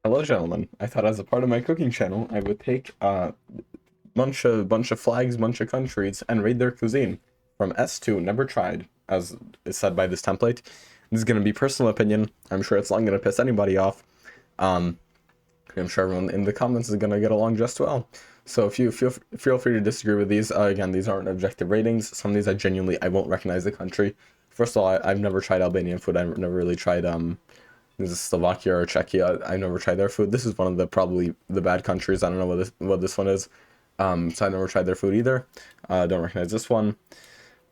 Hello, gentlemen. I thought as a part of my cooking channel, I would take a bunch of flags, bunch of countries, and rate their cuisine from S to never tried, as is said by this template. This is gonna be personal opinion. I'm sure it's not gonna piss anybody off. Um, I'm sure everyone in the comments is gonna get along just well. So if you feel free to disagree with these. Again, these aren't objective ratings. Some of these I won't recognize the country. First of all, I've never tried Albanian food. I've never really tried this is Slovakia or Czechia. I've never tried their food. This is one of the probably the bad countries. I don't know what this one is. So I never tried their food either. Don't recognize this one.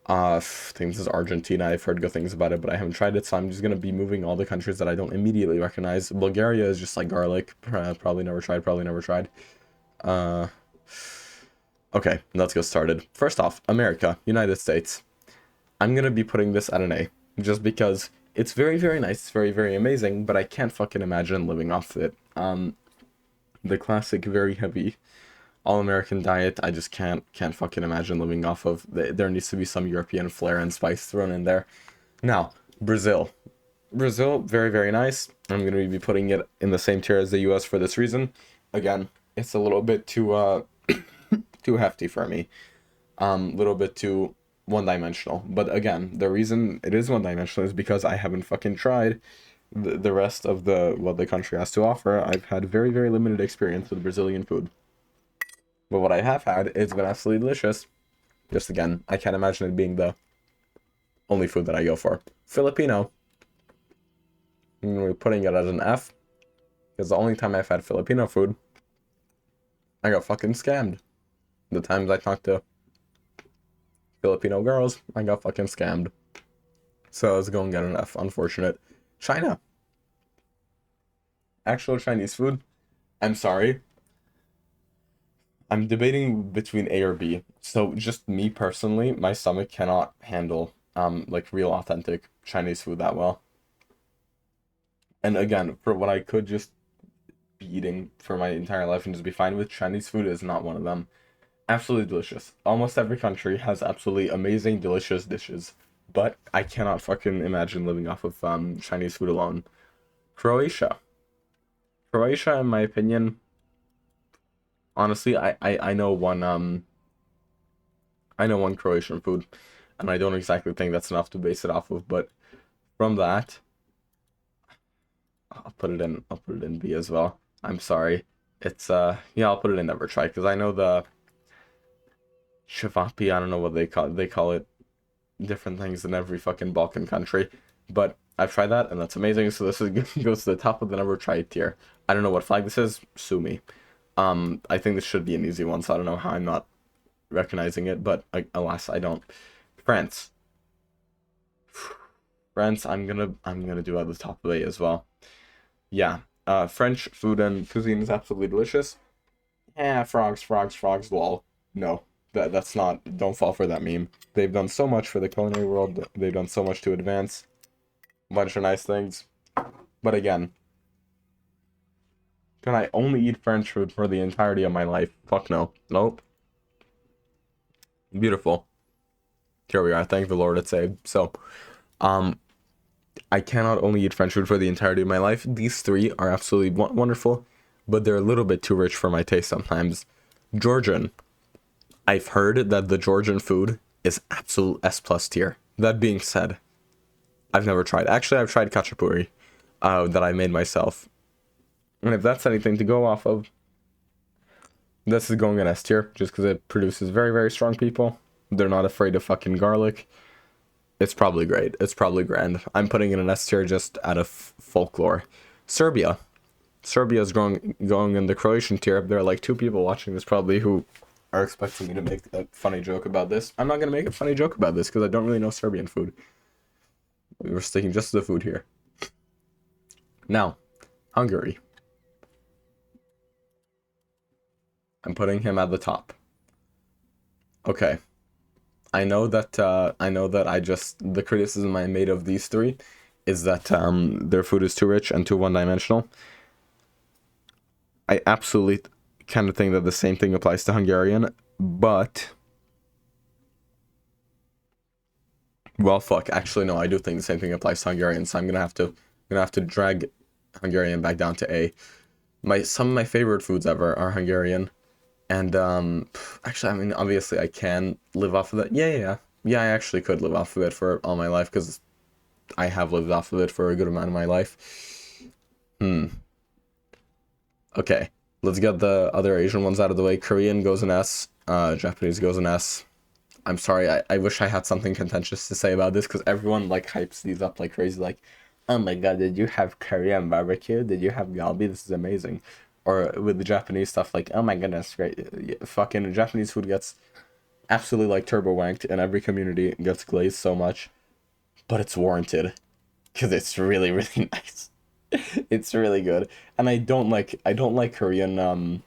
I think this is Argentina. I've heard good things about it, but I haven't tried it. So I'm just gonna be moving all the countries that I don't immediately recognize. Bulgaria is just like garlic. Probably never tried. Probably never tried. Uh, okay, let's get started. First off, America, United States. I'm gonna be putting this at an A, just because it's very, very nice, it's very, very amazing, but I can't fucking imagine living off of it. The classic, very heavy, all-American diet, I just can't fucking imagine living off of. There needs to be some European flair and spice thrown in there. Now, Brazil. Brazil, very, very nice. I'm gonna be putting it in the same tier as the US for this reason. Again, it's a little bit too, too hefty for me. Little bit too one-dimensional. But again, the reason it is one-dimensional is because I haven't fucking tried the rest of what the country has to offer. I've had very, very limited experience with Brazilian food. But what I have had, it's been absolutely delicious. Just again, I can't imagine it being the only food that I go for. Filipino. We're putting it as an F. Because the only time I've had Filipino food, I got fucking scammed. The times I talked to Filipino girls, I got fucking scammed. So let's go and get an F. Unfortunate. China. Actual Chinese food. I'm sorry. I'm debating between A or B. So just me personally, my stomach cannot handle like real authentic Chinese food that well. And again, for what I could just be eating for my entire life and just be fine with, Chinese food is not one of them. Absolutely delicious. Almost every country has absolutely amazing, delicious dishes. But I cannot fucking imagine living off of Chinese food alone. Croatia. Croatia, in my opinion, honestly, I know one Croatian food, and I don't exactly think that's enough to base it off of, but from that, I'll put it in B as well. I'm sorry. It's yeah, I'll put it in never try, because I know the Shivapi, I don't know what they call it different things in every fucking Balkan country, but I've tried that and that's amazing. So this is goes to the top of the never tried tier. I don't know what flag this is. Sue me. I think this should be an easy one, so I don't know how I'm not recognizing it, but alas, I don't. France. France, I'm gonna do at the top of A as well. Yeah. French food and cuisine is absolutely delicious. Yeah, frogs, lol. No. That's not, don't fall for that meme. They've done so much for the culinary world. They've done so much to advance a bunch of nice things. But again, can I only eat French food for the entirety of my life? Fuck no. Nope. Beautiful. Here we are. Thank the Lord it's saved. So, um, I cannot only eat French food for the entirety of my life. These three are absolutely wonderful, but they're a little bit too rich for my taste sometimes. Georgian. I've heard that the Georgian food is absolute S plus tier. That being said, I've never tried. Actually, I've tried khachapuri, that I made myself. And if that's anything to go off of, this is going in S tier, just because it produces very, very strong people. They're not afraid of fucking garlic. It's probably great. It's probably grand. I'm putting in an S tier just out of folklore. Serbia. Serbia is going in the Croatian tier. There are like two people watching this probably who are expecting me to make a funny joke about this. I'm not going to make a funny joke about this because I don't really know Serbian food. We're sticking just to the food here. Now, Hungary. I'm putting him at the top. Okay. I know that the criticism I made of these three is that their food is too rich and too one-dimensional. I absolutely kind of think that the same thing applies to Hungarian, but well, fuck. Actually, no, I do think the same thing applies to Hungarian, so I'm gonna have to drag Hungarian back down to A. My some of my favorite foods ever are Hungarian, and actually, I mean, obviously, I can live off of that. Yeah, yeah, yeah. Yeah, I actually could live off of it for all my life because I have lived off of it for a good amount of my life. Hmm. Okay, let's get the other Asian ones out of the way. Korean goes in S. Japanese goes in S. I'm sorry. I wish I had something contentious to say about this because everyone like hypes these up like crazy. Like, oh my god, did you have Korean barbecue? Did you have galbi? This is amazing. Or with the Japanese stuff, like, oh my goodness, great. Fucking Japanese food gets absolutely like turbo wanked in every community. It gets glazed so much, but it's warranted because it's really really nice. It's really good. And I don't like Korean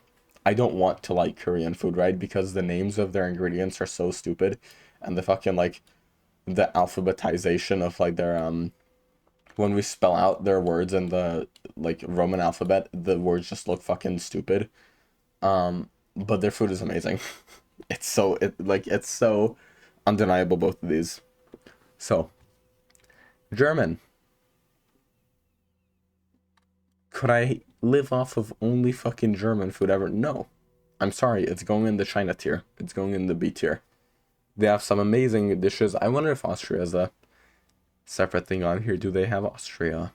I don't want to like Korean food, right? Because the names of their ingredients are so stupid and the fucking like the alphabetization of like their when we spell out their words in the like Roman alphabet, the words just look fucking stupid. But their food is amazing. It's so undeniable both of these. So, German. Could I live off of only fucking German food ever? No. I'm sorry, it's going in the China tier. It's going in the B tier. They have some amazing dishes. I wonder if Austria is a separate thing on here. Do they have Austria?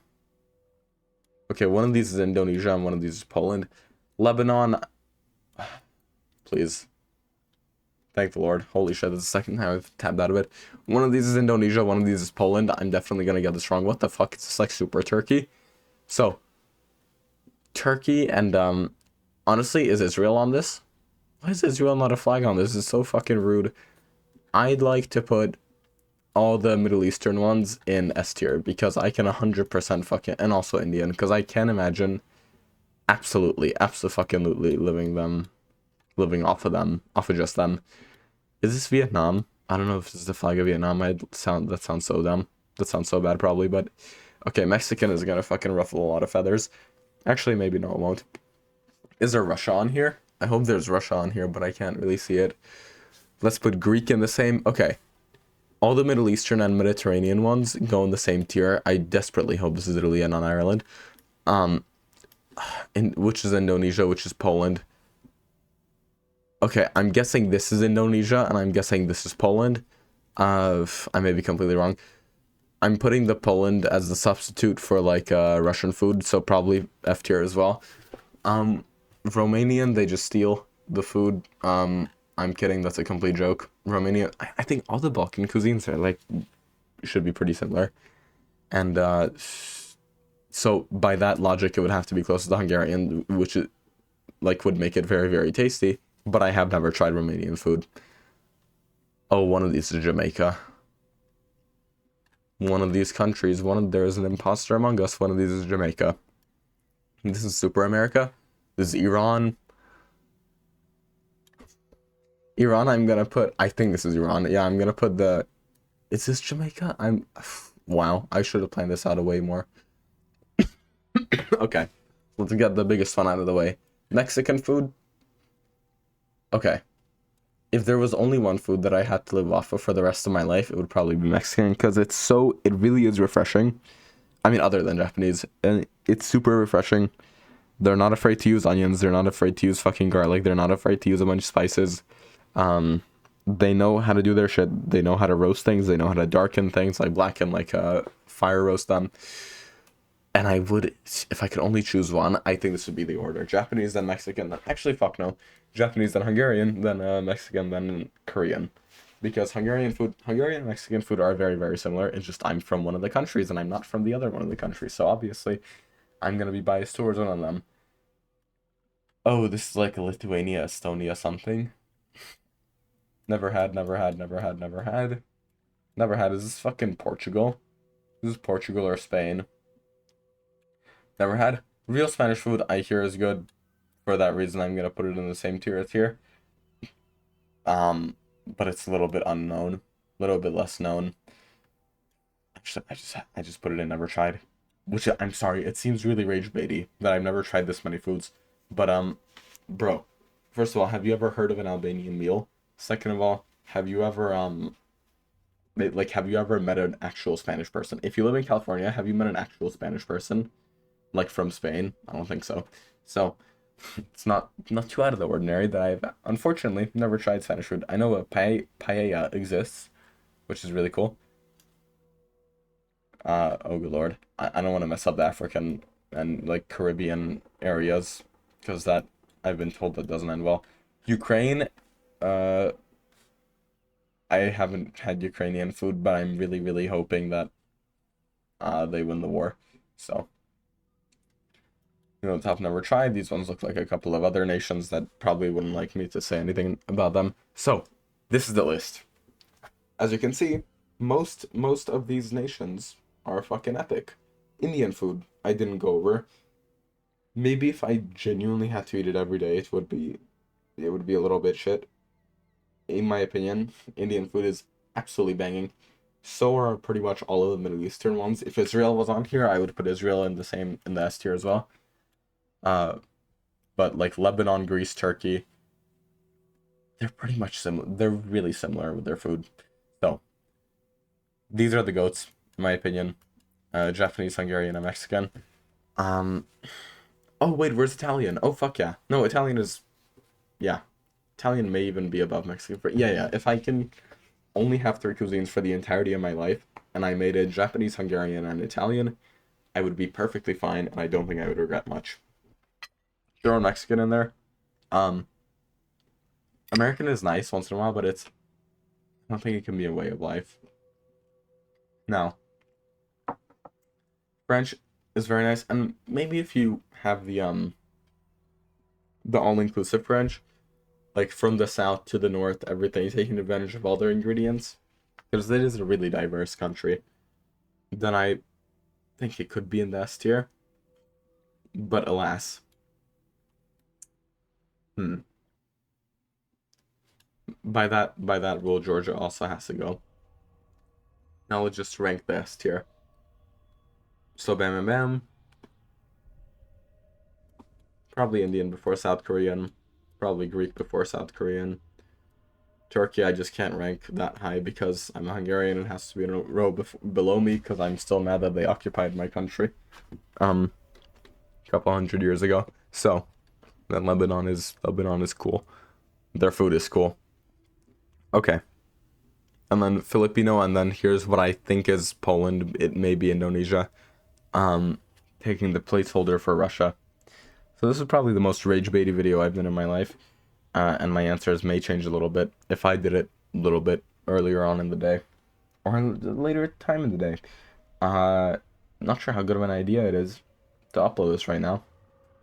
Okay, one of these is Indonesia and one of these is Poland. Lebanon, please. Thank the Lord. Holy shit, this is the second time I've tabbed out of it. One of these is Indonesia, one of these is Poland. I'm definitely gonna get this wrong. What the fuck? It's just like super Turkey. So, Turkey and honestly, is Israel on this? Why is Israel not a flag on this? This is so fucking rude. I'd like to put all the Middle Eastern ones in S tier because I can 100% fucking, and also Indian, because I can imagine absolutely living off of them, off of just them. Is this Vietnam? I don't know if this is the flag of Vietnam. That sounds so dumb. That sounds so bad probably, but okay, Mexican is gonna fucking ruffle a lot of feathers. Actually, maybe no, it won't. Is there Russia on here? I hope there's Russia on here, but I can't really see it. Let's put Greek in the same. Okay. All the Middle Eastern and Mediterranean ones go in the same tier. I desperately hope this is Italy and not Ireland. Which is Indonesia, which is Poland. Okay, I'm guessing this is Indonesia, and I'm guessing this is Poland. I may be completely wrong. I'm putting the Poland as the substitute for like Russian food, so probably F tier as well. Romanian, they just steal the food. I'm kidding, that's a complete joke. Romania, I think all the Balkan cuisines are like should be pretty similar. And so by that logic it would have to be close to the Hungarian, which is like would make it very, very tasty. But I have never tried Romanian food. Oh, one of these is Jamaica. One of these countries, there is an imposter among us. One of these is Jamaica. This is Super America. This is Iran. Iran, I'm gonna put. I think this is Iran. Yeah, I'm gonna put the. Is this Jamaica? Wow, I should have planned this out a way more. Okay, let's get the biggest one out of the way. Mexican food. Okay. If there was only one food that I had to live off of for the rest of my life, it would probably be Mexican because it really is refreshing. I mean, other than Japanese, and it's super refreshing. They're not afraid to use onions. They're not afraid to use fucking garlic. They're not afraid to use a bunch of spices. They know how to do their shit. They know how to roast things. They know how to darken things, like blacken, like fire roast them. And I would, if I could only choose one, I think this would be the order: Japanese, then Mexican, then actually fuck no, Japanese, then Hungarian, then Mexican, then Korean, because Hungarian and Mexican food are very, very similar. It's just I'm from one of the countries and I'm not from the other one of the countries, so obviously I'm gonna be biased towards one of them. Oh, this is like a Lithuania, Estonia, something. Never had, never had, never had, never had, never had. Is this fucking Portugal? This is Portugal or Spain. Never had. Real Spanish food I hear is good. For that reason, I'm gonna put it in the same tier as here. But it's a little bit unknown, a little bit less known. Actually, I just put it in never tried. Which I'm sorry, it seems really rage baity that I've never tried this many foods. But bro, first of all, have you ever heard of an Albanian meal? Second of all, have you ever have you ever met an actual Spanish person? If you live in California, have you met an actual Spanish person? Like from Spain? I don't think so. So it's not too out of the ordinary that I've unfortunately never tried Spanish food. I know a paella exists, which is really cool. Oh good lord, I don't want to mess up the African and like Caribbean areas because that I've been told that doesn't end well. Ukraine, uh, I haven't had Ukrainian food, but I'm really hoping that they win the war. So, top never tried. These ones look like a couple of other nations that probably wouldn't like me to say anything about them. So, this is the list. As you can see, most of these nations are fucking epic. Indian food, I didn't go over. Maybe if I genuinely had to eat it every day, it would be a little bit shit. In my opinion, Indian food is absolutely banging. So are pretty much all of the Middle Eastern ones. If Israel was on here, I would put Israel in the S tier as well. Uh, but like Lebanon, Greece, Turkey, they're pretty much similar. They're really similar with their food. So these are the goats, in my opinion. Japanese, Hungarian, and Mexican. Um. Oh wait, where's Italian? Oh fuck yeah. No, Italian is, yeah. Italian may even be above Mexican. Yeah. If I can only have three cuisines for the entirety of my life, and I made it Japanese, Hungarian, and Italian, I would be perfectly fine, and I don't think I would regret much. Throw Mexican in there. Um, American is nice once in a while, but I don't think it can be a way of life. No. French is very nice, and maybe if you have the all-inclusive French, like from the south to the north, everything, taking advantage of all their ingredients, because it is a really diverse country, then I think it could be in the S tier. But alas, hmm. By that rule, Georgia also has to go. Now let's just rank the S tier. So bam bam bam. Probably Indian before South Korean. Probably Greek before South Korean. Turkey I just can't rank that high because I'm a Hungarian and has to be in a row below me because I'm still mad that they occupied my country. A couple hundred years ago. So then Lebanon is cool. Their food is cool. Okay. And then Filipino, and then here's what I think is Poland. It may be Indonesia. Um, Taking the placeholder for Russia. So this is probably the most rage baity video I've done in my life. And my answers may change a little bit if I did it a little bit earlier on in the day. Or later time in the day. Not sure how good of an idea it is to upload this right now.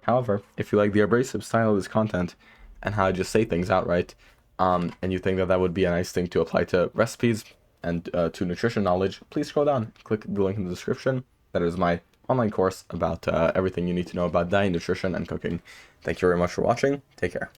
However, if you like the abrasive style of this content and how I just say things outright, and you think that that would be a nice thing to apply to recipes and to nutrition knowledge, please scroll down, click the link in the description. That is my online course about everything you need to know about diet, nutrition, and cooking. Thank you very much for watching. Take care.